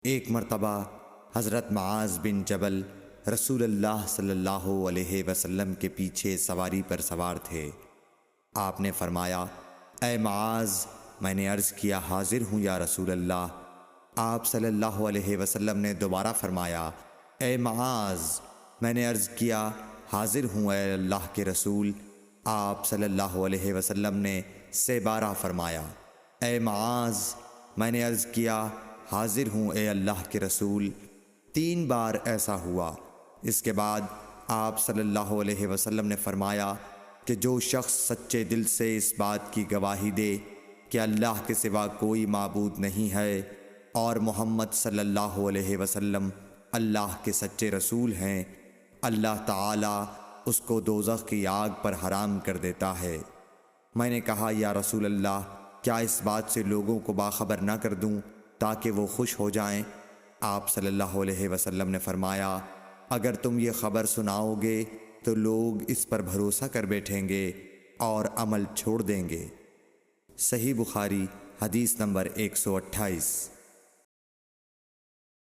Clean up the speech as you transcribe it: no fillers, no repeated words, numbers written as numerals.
ایک مرتبہ حضرت معاذ بن جبل رسول اللہ صلی اللہ علیہ وسلم کے پیچھے سواری پر سوار تھے۔ آپ نے فرمایا، اے معاذ، میں نے عرض کیا حاضر ہوں یا رسول اللہ۔ آپ صلی اللہ علیہ وسلم نے دوبارہ فرمایا، اے معاذ، میں نے عرض کیا حاضر ہوں اے اللہ کے رسول۔ آپ صلی اللہ علیہ وسلم نے سے بارہ فرمایا، اے معاذ، میں نے عرض کیا حاضر ہوں اے اللہ کے رسول۔ 3 بار ایسا ہوا۔ اس کے بعد آپ صلی اللہ علیہ وسلم نے فرمایا کہ جو شخص سچے دل سے اس بات کی گواہی دے کہ اللہ کے سوا کوئی معبود نہیں ہے اور محمد صلی اللہ علیہ وسلم اللہ کے سچے رسول ہیں، اللہ تعالیٰ اس کو دوزخ کی آگ پر حرام کر دیتا ہے۔ میں نے کہا، یا رسول اللہ، کیا اس بات سے لوگوں کو باخبر نہ کر دوں تاکہ وہ خوش ہو جائیں؟ آپ صلی اللہ علیہ وسلم نے فرمایا، اگر تم یہ خبر سناؤ گے تو لوگ اس پر بھروسہ کر بیٹھیں گے اور عمل چھوڑ دیں گے۔ صحیح بخاری حدیث نمبر 128۔